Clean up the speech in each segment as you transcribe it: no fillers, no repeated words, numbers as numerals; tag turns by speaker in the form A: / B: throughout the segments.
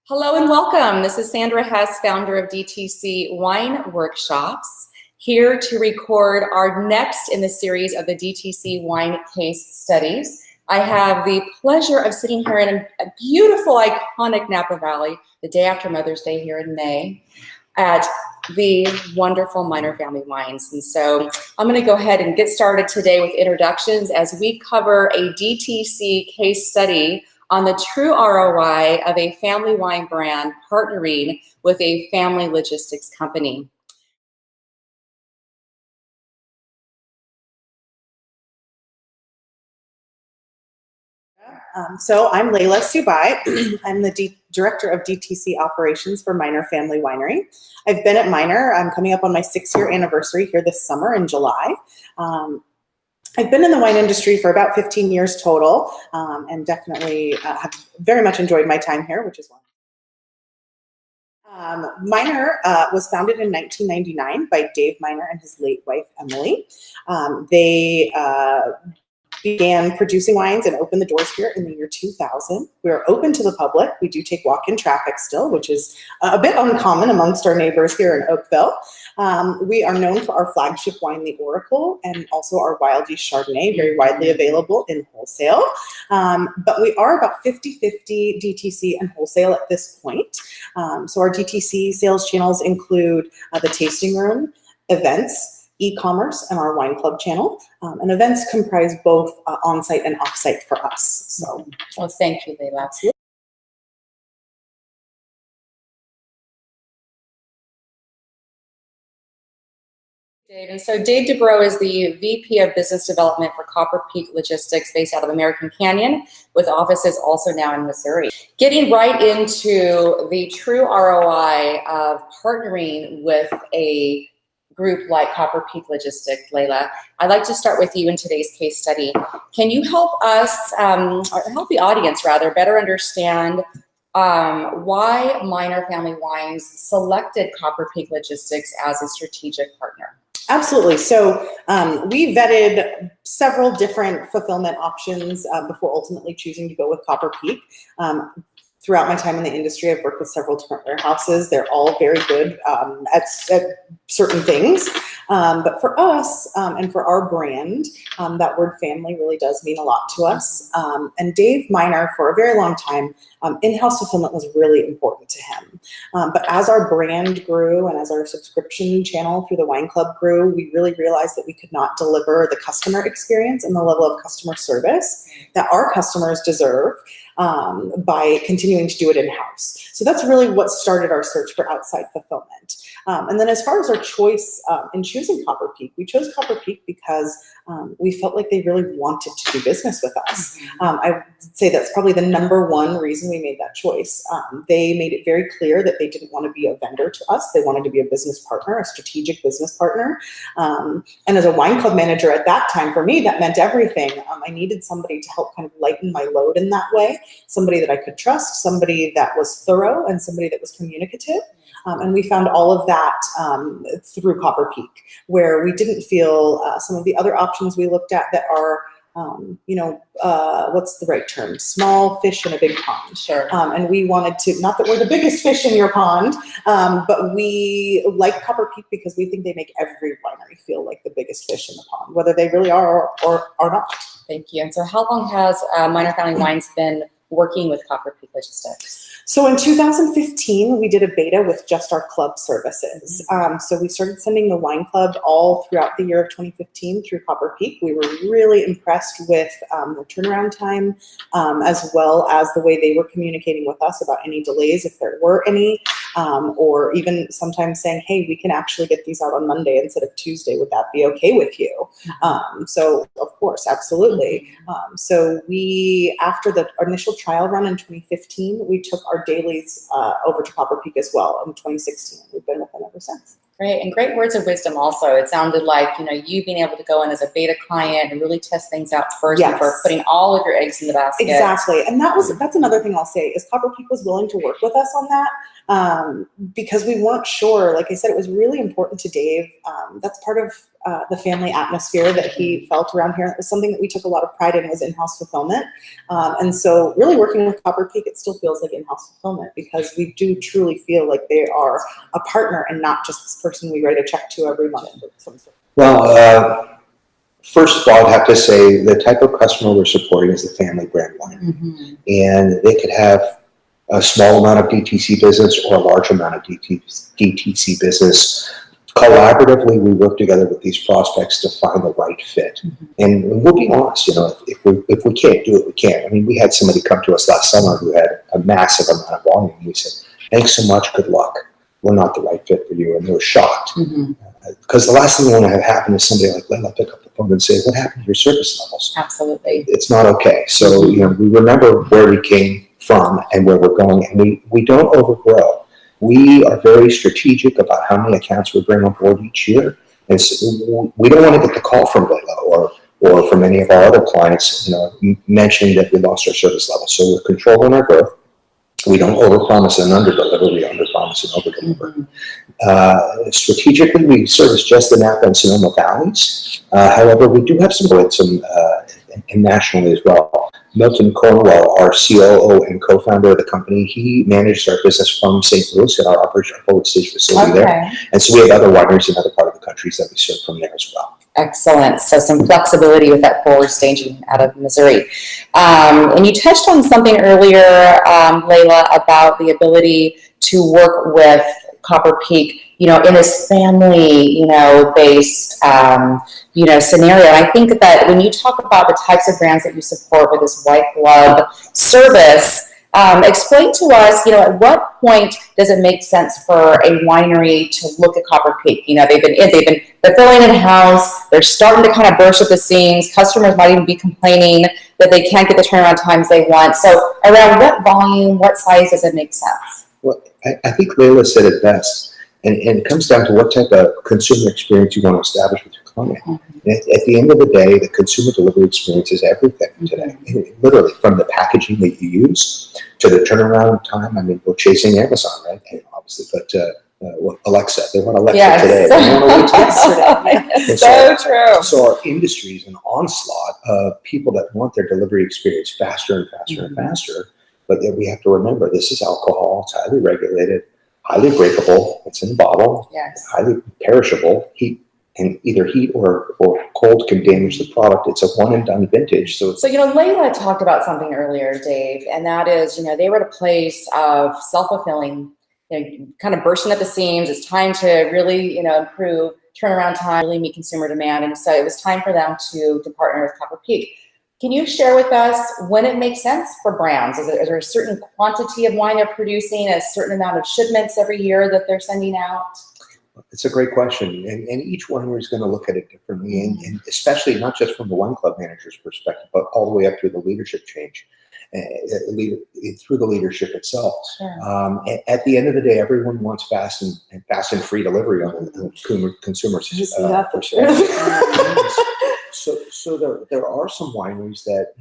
A: Hello and welcome. This is Sandra Hess, founder of DTC Wine Workshops, here to record our next in the series of the DTC Wine Case Studies. I have the pleasure of sitting here in a beautiful, iconic Napa Valley, the day after Mother's Day here in May, at the wonderful Miner Family Wines. And so I'm going to go ahead and get started today with introductions as we cover a DTC case study on the true ROI of a family wine brand partnering with a family logistics company.
B: So I'm Laila Subaie. I'm the Director of DTC Operations for Miner Family Winery. I've been at Miner. I'm coming up on my 6-year anniversary here this summer in July. I've been in the wine industry for about 15 years total, and definitely have very much enjoyed my time here, which is wonderful. Miner was founded in 1999 by Dave Miner and his late wife, Emily. They began producing wines and opened the doors here in the year 2000. We are open to the public. We do take walk-in traffic still, which is a bit uncommon amongst our neighbors here in Oakville. We are known for our flagship wine, the Oracle, and also our Wild Yeast Chardonnay, very widely available in wholesale. But we are about 50-50 DTC and wholesale at this point. So our DTC sales channels include the tasting room, events, e-commerce, and our wine club channel. And events comprise both on-site and off-site for us. So,
A: well, thank you, Laila. Dave. And so Dave Dobrow is the VP of Business Development for Copper Peak Logistics based out of American Canyon, with offices also now in Missouri. Getting right into the true ROI of partnering with a group like Copper Peak Logistics, Laila, I'd like to start with you in today's case study. Can you help us, or help the audience rather, better understand why Miner Family Wines selected Copper Peak Logistics as a strategic partner?
B: Absolutely. So we vetted several different fulfillment options before ultimately choosing to go with Copper Peak. Throughout my time in the industry, I've worked with several different warehouses. They're all very good at certain things. But for us and for our brand, that word family really does mean a lot to us. And Dave Miner, for a very long time, in-house fulfillment was really important to him. But as our brand grew and as our subscription channel through the wine club grew, we really realized that we could not deliver the customer experience and the level of customer service that our customers deserve by continuing to do it in-house. So that's really what started our search for outside fulfillment. And then as far as our choice in choosing Copper Peak, we chose Copper Peak because we felt like they really wanted to do business with us. I would say that's probably the number one reason we made that choice. They made it very clear that they didn't want to be a vendor to us. They wanted to be a business partner, a strategic business partner. And as a wine club manager at that time, for me, that meant everything. I needed somebody to help kind of lighten my load in that way, somebody that I could trust, somebody that was thorough, and somebody that was communicative. And we found all of that through Copper Peak, where we didn't feel some of the other options we looked at that are, what's the right term? Small fish in a big pond.
A: Sure.
B: And we wanted to, not that we're the biggest fish in your pond, but we like Copper Peak because we think they make every winery feel like the biggest fish in the pond, whether they really are or not.
A: Thank you. And so how long has Miner Family Wines been working with Copper Peak Logistics?
B: So in 2015, we did a beta with just our club services. So we started sending the wine club all throughout the year of 2015 through Copper Peak. We were really impressed with the turnaround time, as well as the way they were communicating with us about any delays, if there were any, or even sometimes saying, hey, we can actually get these out on Monday instead of Tuesday. Would that be okay with you? So of course, absolutely. So we, after the initial trial run in 2015, we took our dailies over to Copper Peak as well in 2016. We've been with them ever since.
A: Great, and great words of wisdom also. It sounded like, you being able to go in as a beta client and really test things out first before putting all of your eggs in the basket.
B: Exactly, and that's another thing I'll say is Copper Peak was willing to work with us on that because we weren't sure. Like I said, it was really important to Dave. That's part of the family atmosphere that he felt around here. It was something that we took a lot of pride in, was in-house fulfillment. And so really working with Copper Peak, it still feels like in-house fulfillment, because we do truly feel like they are a partner and not just this person we write a check to every month.
C: Well, first of all, I'd have to say the type of customer we're supporting is the family brand wine. And they could have a small amount of DTC business or a large amount of DTC business. Collaboratively, we work together with these prospects to find the right fit. And we'll be honest, if we can't do it, we can't. I mean, we had somebody come to us last summer who had a massive amount of volume. And we said, thanks so much, good luck. We're not the right fit for you. And they were shocked. Because the last thing we want to have happen is somebody like Laila pick up the phone and say, what happened to your service levels?
A: Absolutely.
C: It's not okay. So, we remember where we came from and where we're going, and we don't overgrow. We are very strategic about how many accounts we bring on board each year. And so we don't want to get the call from Laila or from any of our other clients, mentioning that we lost our service level. So we're controlling our growth. We don't overpromise and underdeliver. We underpromise and overdeliver. Strategically, we service just the Napa and Sonoma valleys. However, we do have some nationally as well. Milton Cornwell, our COO and co-founder of the company, he manages our business from St. Louis at our Operation Forward Stage facility there. And so we have other wineries in other part of the countries that we serve from there as well.
A: Excellent. So some flexibility with that forward staging out of Missouri. And you touched on something earlier, Laila, about the ability to work with Copper Peak, in this family, based, scenario. And I think that when you talk about the types of brands that you support with this white glove service, explain to us, at what point does it make sense for a winery to look at Copper Peak? They've been fulfilling in-house. They're starting to kind of burst at the seams. Customers might even be complaining that they can't get the turnaround times they want. So around what volume, what size does it make sense?
C: Well, I think Laila said it best. And it comes down to what type of consumer experience you want to establish with your client. At the end of the day, the consumer delivery experience is everything today. Literally, from the packaging that you use to the turnaround time. I mean, we're chasing Amazon, right? And obviously, but Alexa, they want Alexa today. They want to wait yesterday.
A: So true.
C: So our industry is an onslaught of people that want their delivery experience faster and faster and faster. But then we have to remember, this is alcohol. It's highly regulated, highly breakable. It's in a bottle.
A: Yes.
C: Highly perishable. Either heat or cold can damage the product. It's a one and done vintage. So
A: Laila talked about something earlier, Dave, and that is, they were at a place of self-fulfilling, kind of bursting at the seams. It's time to really, improve turnaround time, really meet consumer demand. And so it was time for them to partner with Copper Peak. Can you share with us when it makes sense for brands? Is there a certain quantity of wine they're producing, a certain amount of shipments every year that they're sending out?
C: It's a great question. And each winery is going to look at it differently, and especially not just from the wine club manager's perspective, but all the way up through the leadership change, through the leadership itself.
A: Sure.
C: At the end of the day, everyone wants fast and free delivery on the consumer's perspective. So there are some wineries that,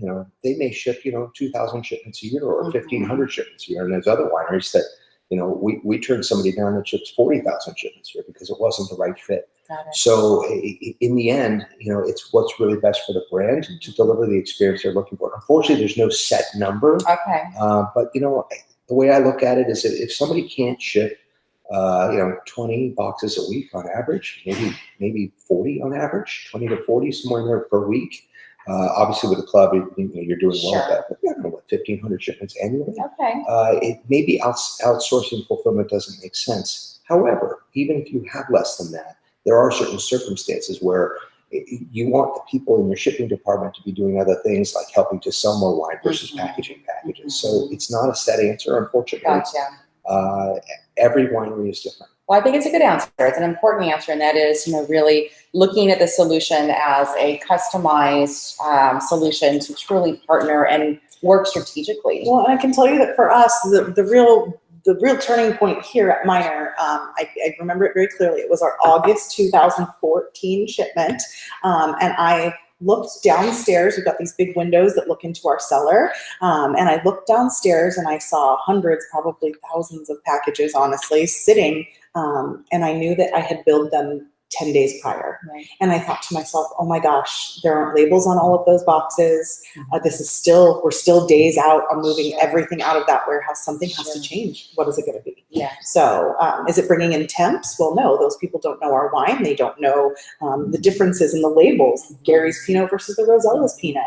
C: they may ship, 2,000 shipments a year or 1,500 shipments a year. And there's other wineries that, we turned somebody down that ships 40,000 shipments a year because it wasn't the right fit. So in the end, it's what's really best for the brand to deliver the experience they're looking for. Unfortunately, there's no set number.
A: Okay.
C: But, the way I look at it is that if somebody can't ship 20 boxes a week on average, maybe 40 on average, 20 to 40, somewhere in there per week. Obviously, with the club, you're doing well with that. But 1,500 shipments annually.
A: Okay.
C: It maybe outsourcing fulfillment doesn't make sense. However, even if you have less than that, there are certain circumstances where you want the people in your shipping department to be doing other things like helping to sell more wine versus packaging packages. So it's not a set answer, unfortunately.
A: Gotcha.
C: Every winery is different.
A: Well, I think it's a good answer. It's an important answer, and that is, really looking at the solution as a customized solution to truly partner and work strategically.
B: Well, and I can tell you that for us, the real turning point here at Miner, I remember it very clearly. It was our August 2014 shipment, and I looked downstairs. We've got these big windows that look into our cellar. And I looked downstairs and I saw hundreds, probably thousands of packages, honestly, sitting. And I knew that I had billed them 10 days prior.
A: Right.
B: And I thought to myself, oh my gosh, there aren't labels on all of those boxes. We're still days out on moving everything out of that warehouse. Something has to change. What is it going to be?
A: Yeah.
B: So is it bringing in temps? Well, no, those people don't know our wine. They don't know the differences in the labels, Gary's Pinot versus the Rosella's Pinot.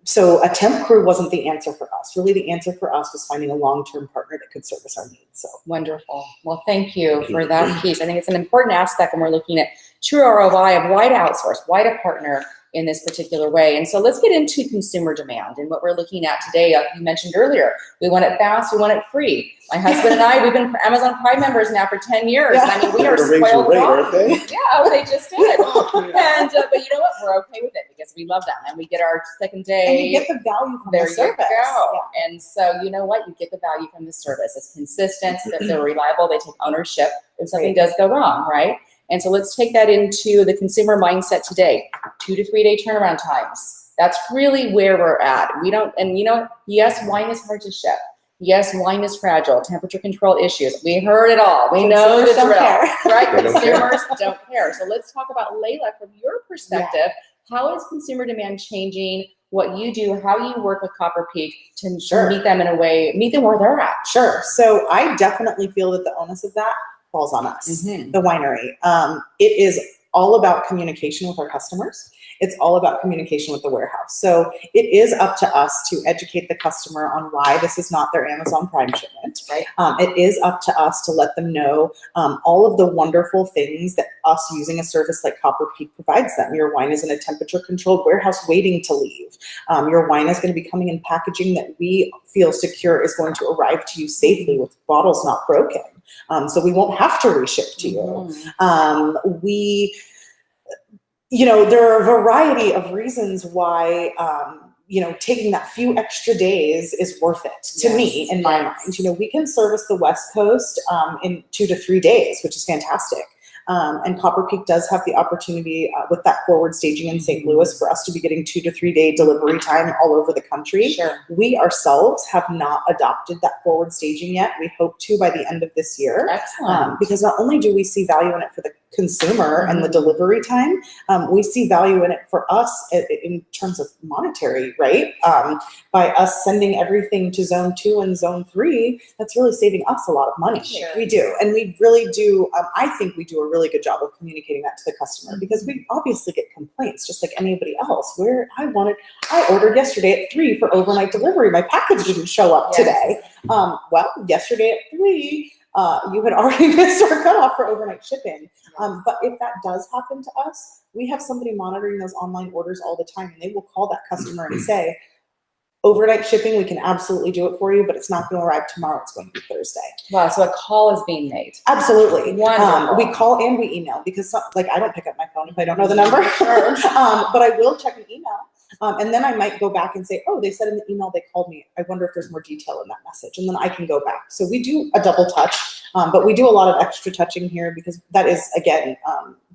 B: So a temp crew wasn't the answer for us. Really, the answer for us was finding a long-term partner that could service our needs. So
A: wonderful. Well, thank you for that piece. I think it's an important aspect when we're looking at true ROI of why to outsource, why to partner in this particular way. And so let's get into consumer demand and what we're looking at today. You mentioned earlier, we want it fast, we want it free. My husband and I, we've been Amazon Prime members now for 10 years.
B: Yeah.
A: I mean, we are spoiled rotten. Yeah, they just did. And but you know what? We're okay with it because we love them and we get our second day.
B: And you get the value from the service.
A: There you go.
B: Yeah.
A: And so you know what? You get the value from the service. It's consistent, they're reliable, they take ownership if something does go wrong, right? And so let's take that into the consumer mindset today. 2 to 3 day turnaround times. That's really where we're at. Yes, wine is hard to ship. Yes, wine is fragile, temperature control issues. We heard it all. We know the drill, right? Consumers don't care. So let's talk about, Laila, from your perspective, how is consumer demand changing? What you do, how you work with Copper Peak to meet them in a way, meet them where they're at.
B: Sure. So I definitely feel that the onus of that falls on us, the winery. It is all about communication with our customers. It's all about communication with the warehouse. So it is up to us to educate the customer on why this is not their Amazon Prime shipment.
A: Right.
B: It is up to us to let them know all of the wonderful things that us using a service like Copper Peak provides them. Your wine is in a temperature-controlled warehouse waiting to leave. Your wine is going to be coming in packaging that we feel secure is going to arrive to you safely with bottles not broken. So we won't have to reship to you. There are a variety of reasons why, taking that few extra days is worth it to me, in my mind. We can service the West Coast in 2 to 3 days, which is fantastic. And Copper Peak does have the opportunity with that forward staging in St. Louis for us to be getting 2 to 3 day delivery time all over the country.
A: Sure.
B: We ourselves have not adopted that forward staging yet. We hope to by the end of this year.
A: Excellent.
B: Because not only do we see value in it for the consumer and the delivery time, we see value in it for us in terms of monetary, right? By us sending everything to zone 2 and zone 3, that's really saving us a lot of money.
A: Sure.
B: We do. And we really do. I think we do a really good job of communicating that to the customer because we obviously get complaints just like anybody else where I ordered yesterday at 3 for overnight delivery. My package didn't show up today. Well, yesterday at 3, you had already missed our cutoff for overnight shipping. But if that does happen to us, we have somebody monitoring those online orders all the time, and they will call that customer and say, overnight shipping, we can absolutely do it for you, but it's not going to arrive tomorrow. It's going to be Thursday.
A: Wow, so a call is being made.
B: Absolutely.
A: Wonderful.
B: We call and we email because I don't pick up my phone if I don't know the number, but I will check an email. And then I might go back and say, oh, they said in the email they called me. I wonder if there's more detail in that message. And then I can go back. So we do a double touch, but we do a lot of extra touching here because that is, again,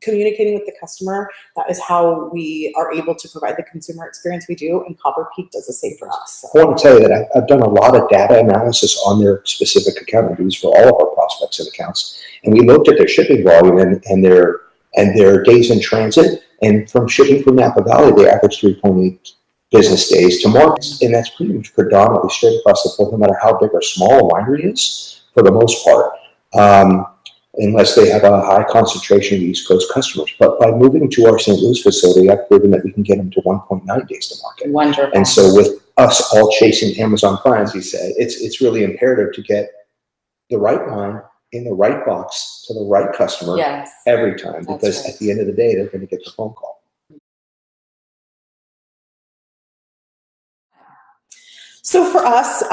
B: communicating with the customer. That is how we are able to provide the consumer experience we do. And Copper Peak does the same for us. So.
C: I want to tell you that I've done a lot of data analysis on their specific account reviews for all of our prospects and accounts. And we looked at their shipping volume and their days in transit. And from shipping from Napa Valley, they average 3.8 business days to markets. And that's pretty much predominantly straight across the board, no matter how big or small a winery is, for the most part, unless they have a high concentration of East Coast customers. But by moving to our St. Louis facility, I've proven that we can get them to 1.9 days to market.
A: Wonderful.
C: And so with us all chasing Amazon Prime, as you say, it's really imperative to get the right wine in the right box to the right customer every time, because at the end of the day, they're going to get the phone call.
B: So for us,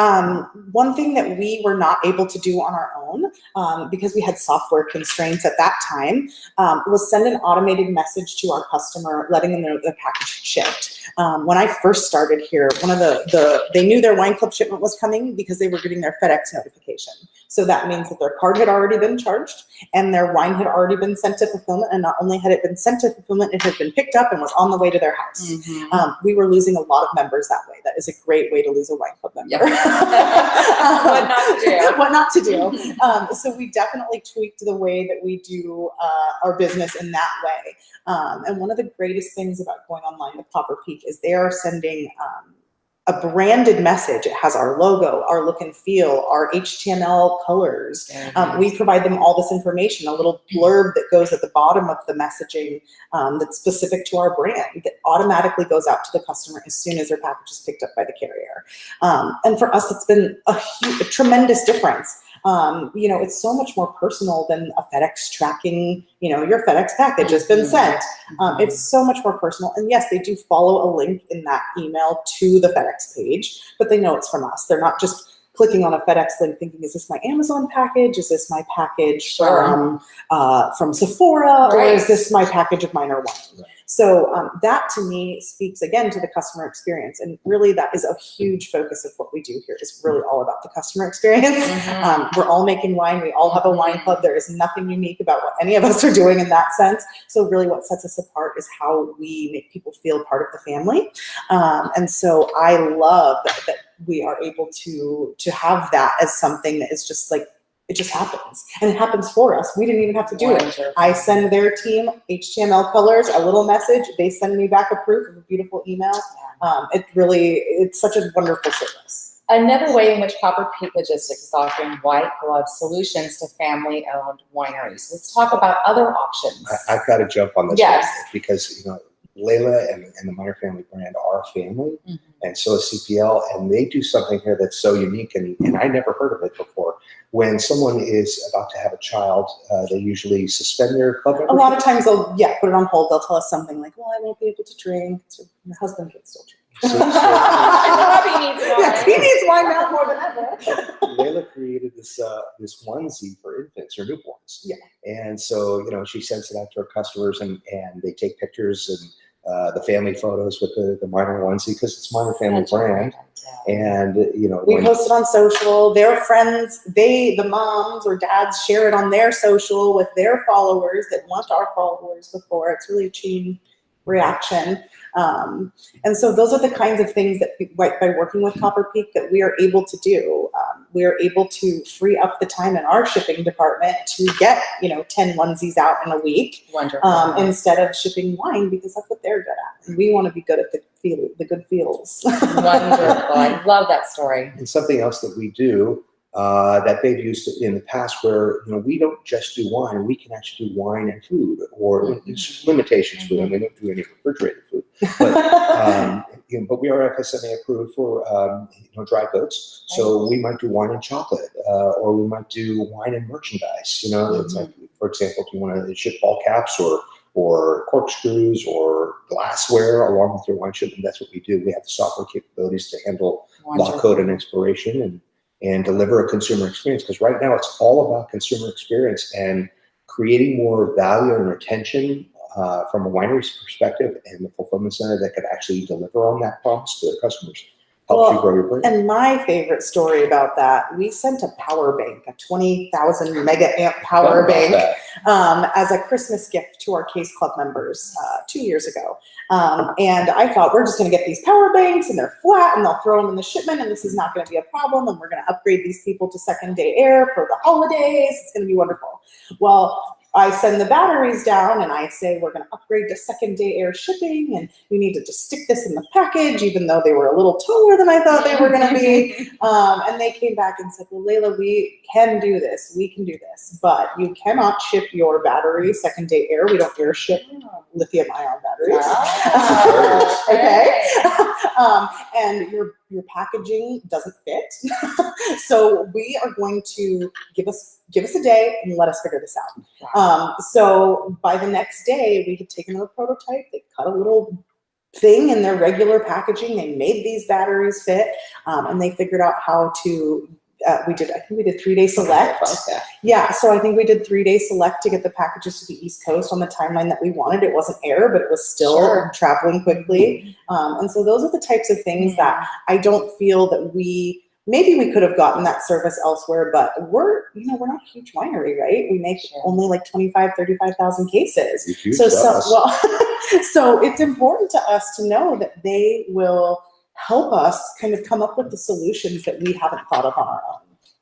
B: one thing that we were not able to do on our own, because we had software constraints at that time, was send an automated message to our customer, letting them know the package had shipped. When I first started here, they knew their wine club shipment was coming because they were getting their FedEx notification. So that means that their card had already been charged and their wine had already been sent to fulfillment. And not only had it been sent to fulfillment, it had been picked up and was on the way to their house. We were losing a lot of members that way. That is a great way to lose a wine club member.
A: Yeah. What not to do.
B: What not to do. So we definitely tweaked the way that we do our business in that way. And one of the greatest things about going online with Copper Peak is they are sending a branded message. It has our logo, our look and feel, our HTML colors. We provide them all this information, a little blurb that goes at the bottom of the messaging that's specific to our brand that automatically goes out to the customer as soon as their package is picked up by the carrier. And for us, it's been a tremendous difference. It's so much more personal than a FedEx tracking, your FedEx package has been sent. It's so much more personal. And yes, they do follow a link in that email to the FedEx page, but they know it's from us. They're not just clicking on a FedEx link thinking, is this my Amazon package? Is this my package from Sephora? Or is this my package of minor wine? Right. So that to me speaks again to the customer experience. And really that is a huge focus of what we do here is really all about the customer experience. We're all making wine. We all have a wine club. There is nothing unique about what any of us are doing in that sense. So really what sets us apart is how we make people feel part of the family. And so I love that we are able to have that as something that is just like, it just happens. And it happens for us. We didn't even have to do it. I send their team HTML colors, a little message. They send me back a proof of a beautiful email. It's such a wonderful service.
A: Another way in which Copper Peak Logistics is offering white glove solutions to family-owned wineries. Let's talk about other options.
C: I've got to jump on this
A: one
C: because, Laila and the Minor family brand are a family, and so is CPL, and they do something here that's so unique, and I never heard of it before. When someone is about to have a child, they usually suspend their club membership.
B: A lot of times they'll, put it on hold. They'll tell us something like, well, I won't be able to drink. So your husband can still drink.
A: He needs wine.
B: Yes, he needs wine now more than ever.
C: Laila created this onesie for infants or newborns.
B: Yeah. And
C: so, she sends it out to her customers and they take pictures and the family photos with the minor onesie because it's Minor family brand. And,
B: we post it on social. Their friends, the moms or dads share it on their social with their followers that want our followers before. It's really a chain reaction. And so those are the kinds of things that by working with Copper Peak that we are able to do. We are able to free up the time in our shipping department to get, 10 onesies out in a week.
A: Wonderful.
B: Instead of shipping wine because that's what they're good at. And we want to be good at the good feels.
A: Wonderful. I love that story.
C: And something else that we do that they've used in the past where, we don't just do wine, we can actually do wine and food or limitations food, and we don't do any refrigerated food. But we are FSMA approved for, dry goods. So we might do wine and chocolate, or we might do wine and merchandise. It's like, for example, if you want to ship ball caps or corkscrews or glassware along with your wine shipment, that's what we do. We have the software capabilities to handle lock code and expiration and deliver a consumer experience. Because right now it's all about consumer experience and creating more value and retention from a winery's perspective and the fulfillment center that could actually deliver on that promise to their customers. Helps you grow your brand.
B: And my favorite story about that, we sent a power bank, a 20,000 mega amp power bank as a Christmas gift to our Case Club members 2 years ago. And I thought, we're just going to get these power banks and they're flat and they'll throw them in the shipment and this is not going to be a problem. And we're going to upgrade these people to second day air for the holidays. It's going to be wonderful. Well, I send the batteries down and I say, we're going to upgrade to second day air shipping and you need to just stick this in the package, even though they were a little taller than I thought they were going to be. And they came back and said, well, Laila, we can do this. We can do this, but you cannot ship your battery second day air. We don't air ship lithium ion batteries. Okay. And your packaging doesn't fit. So we are going to give us a day and let us figure this out. So by the next day, we had taken a prototype. They cut a little thing in their regular packaging. They made these batteries fit, and they figured out how to. I think we did 3-day select. Yeah, so I think we did 3-day select to get the packages to the East Coast on the timeline that we wanted. It wasn't air, but it was still traveling quickly. And so those are the types of things that I don't feel that maybe we could have gotten that service elsewhere, but we're not a huge winery, right? We make only like 35,000 cases. So it's important to us to know that they will help us kind of come up with the solutions that we haven't thought of on our own.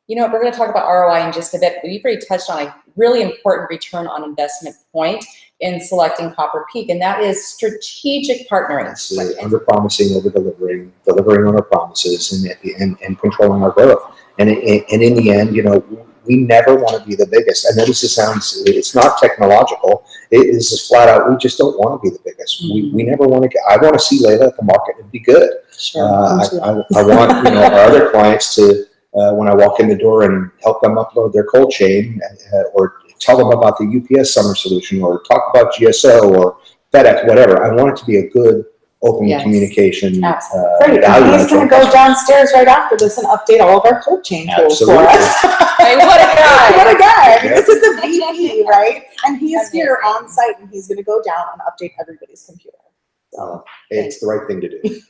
A: You know, we're going to talk about ROI in just a bit, but you've already touched on a really important return on investment point in selecting Copper Peak, and that is strategic partnering.
C: Absolutely. Under-promising, over-delivering, delivering on our promises, and controlling our growth. And in the end, you know, we never want to be the biggest. I know this it's not technological. It is just flat out, we just don't want to be the biggest.
A: Mm-hmm.
C: We never want to I want to see Laila at the market and be good.
A: Sure.
C: I want, you know, our other clients to, when I walk in the door and help them upload their cold chain or tell them about the UPS summer solution or talk about GSO or FedEx, whatever. I want it to be a good, open communication.
B: Great. He's going to go downstairs right after this and update all of our cold chain tools for us.
A: Hey, what a guy.
B: What a guy. I mean, this is the VP, right? And he is here on site, and he's going to go down and update everybody's computer. So
C: it's the right thing to do.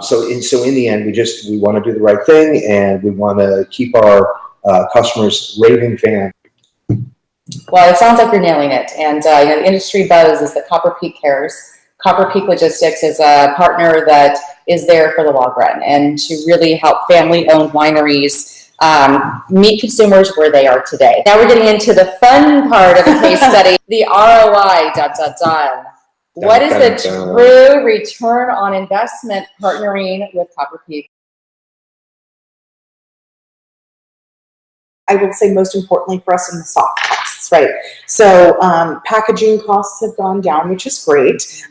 C: So in the end, we want to do the right thing, and we want to keep our customers raving fans.
A: Well, it sounds like you're nailing it. And you know, the industry buzz is that Copper Peak cares. Copper Peak Logistics is a partner that is there for the long run and to really help family-owned wineries meet consumers where they are today. Now we're getting into the fun part of the case study, the ROI, What is the true return on investment partnering with Copper Peak?
B: I would say most importantly for us in the soft costs, right? So packaging costs have gone down, which is great.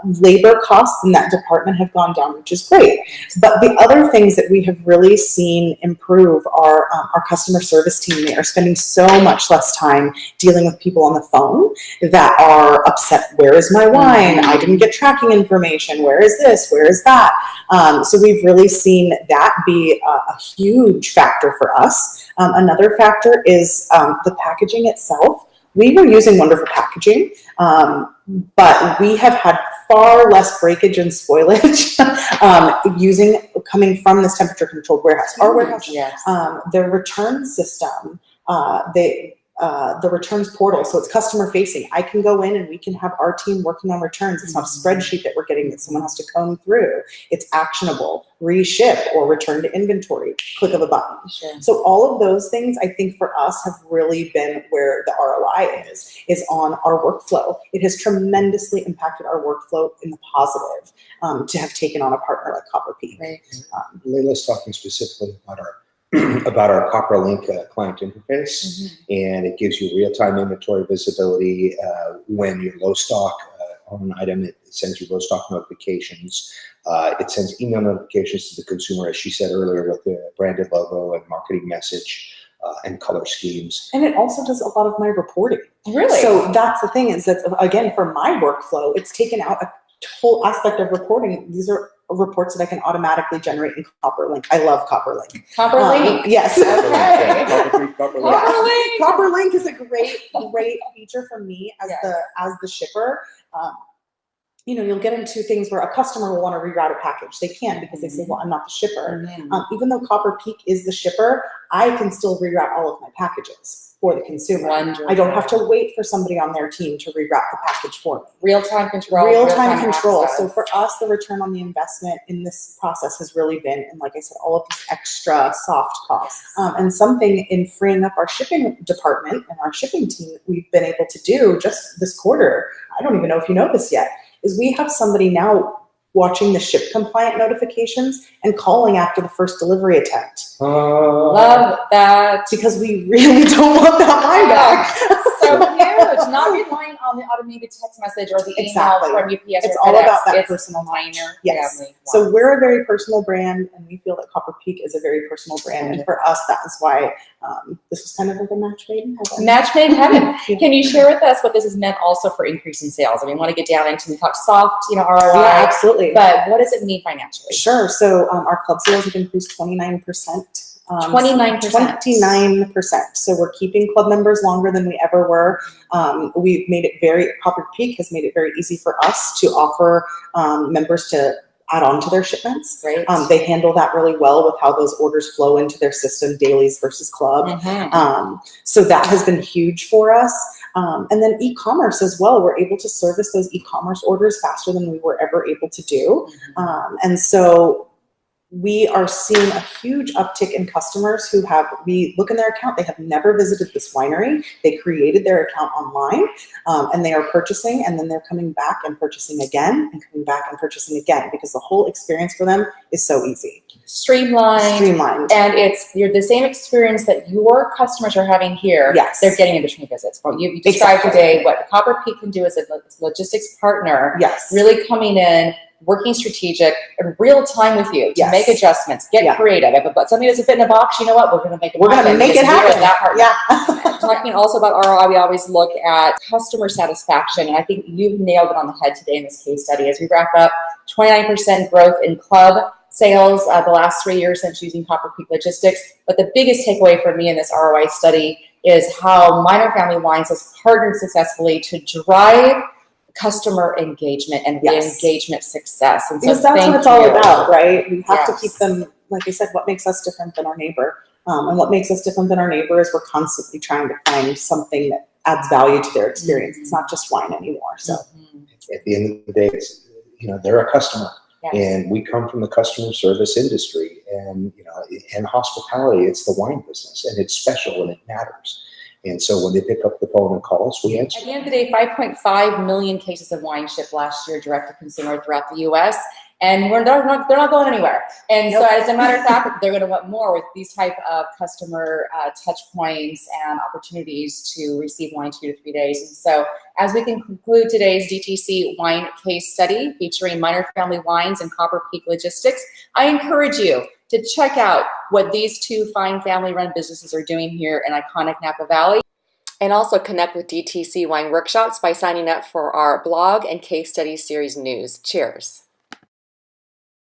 B: Labor costs in that department have gone down, which is great. But the other things that we have really seen improve are our customer service team. They are spending so much less time dealing with people on the phone that are upset. Where is my wine? I didn't get tracking information. Where is this? Where is that? So we've really seen that be a huge factor for us. Another factor is the packaging itself. We were using wonderful packaging, but we have had far less breakage and spoilage coming from this temperature-controlled warehouse. Our warehouse, the return system, the returns portal, so it's customer facing. I can go in and we can have our team working on returns. It's not a spreadsheet that we're getting that someone has to comb through. It's actionable, reship or return to inventory, click of a button.
A: Sure.
B: So all of those things, I think for us have really been where the ROI is on our workflow. It has tremendously impacted our workflow in the positive to have taken on a partner like Copper Peak.
A: Right.
C: Laila's talking specifically about our CopperLink client interface, and it gives you real-time inventory visibility when you're low stock on an item. It sends you low stock notifications. It sends email notifications to the consumer, as she said earlier, with the branded logo and marketing message and color schemes.
B: And it also does a lot of my reporting.
A: Really?
B: So that's the thing is that, again, for my workflow, it's taken out a whole aspect of reporting. These are reports that I can automatically generate in CopperLink. I love CopperLink.
A: CopperLink?
B: Yes.
A: Okay.
C: CopperLink.
B: CopperLink is a great feature for me as the shipper. You know, you'll get into things where a customer will want to reroute a package. They can because they say, well, I'm not the shipper. Even though Copper Peak is the shipper, I can still reroute all of my packages for the consumer.
A: Wonderful.
B: I don't have to wait for somebody on their team to reroute the package for me.
A: Real-time control.
B: Real-time control.
A: access.
B: So for us, the return on the investment in this process has really been, and like I said, all of these extra soft costs. And something in freeing up our shipping department and our shipping team that we've been able to do just this quarter, I don't even know if you know this yet, is we have somebody now watching the ship compliant notifications and calling after the first delivery attempt.
A: Love that.
B: Because we really don't want that line back.
A: So huge. Not relying on the automated text message or the email from UPS.
B: It's
A: or
B: all
A: FedEx.
B: about that
A: It's
B: personal touch.
A: minor.
B: Yes.
A: Family.
B: So we're a very personal brand, and we feel that Copper Peak is a very personal brand. And for us, that is why this was kind of like a match made in heaven.
A: Match made in heaven. Can you share with us what this has meant also for increasing sales? I mean, we want to get down into, we talk soft, ROI.
B: Yeah, absolutely.
A: But what does it mean financially?
B: Sure. So our club sales have increased 29%.
A: 29%.
B: 29%. So we're keeping club members longer than we ever were. We've made it Copper Peak has made it very easy for us to offer members to add on to their shipments.
A: Great.
B: They handle that really well with how those orders flow into their system, dailies versus club. So that has been huge for us. And then e-commerce as well. We're able to service those e-commerce orders faster than we were ever able to do. And so we are seeing a huge uptick in customers who we look in their account, they have never visited this winery. They created their account online, and they are purchasing, and then they're coming back and purchasing again, and coming back and purchasing again, because the whole experience for them is so easy.
A: Streamlined. And you're the same experience that your customers are having here.
B: Yes.
A: They're getting in between visits. Well, you described today what Copper Peak can do as a logistics partner.
B: Yes.
A: Really coming in, working strategic in real time with you to
B: Yes.
A: make adjustments, get creative. If something doesn't fit in a box, you know what? We're going to make it happen.
B: We're going to make it happen.
A: That part.
B: Yeah.
A: Talking also about ROI, we always look at customer satisfaction. And I think you've nailed it on the head today in this case study. As we wrap up, 29% growth in club sales the last 3 years since using Copper Peak Logistics. But the biggest takeaway for me in this ROI study is how Minor Family Wines has partnered successfully to drive customer engagement and re-engagement success. And so
B: because that's what it's all about, right? We have to
A: Yes.
B: keep them, like I said, what makes us different than our neighbor? And what makes us different than our neighbor is we're constantly trying to find something that adds value to their experience. It's not just wine anymore. So
C: At the end of the day, it's, they're a customer.
A: Yes.
C: And we come from the customer service industry, and and hospitality, it's the wine business, and it's special and it matters. And so when they pick up the phone and call us, we answer.
A: At the end of the day, 5.5 million cases of wine shipped last year direct to consumer throughout the U.S. And they're not going anywhere. And so as a matter of fact, they're going to want more with these type of customer touch points and opportunities to receive wine 2 to 3 days. And so as we can conclude today's DTC wine case study featuring Minor Family Wines and Copper Peak Logistics, I encourage you to check out what these two fine family-run businesses are doing here in iconic Napa Valley. And also connect with DTC Wine Workshops by signing up for our blog and case study series news. Cheers.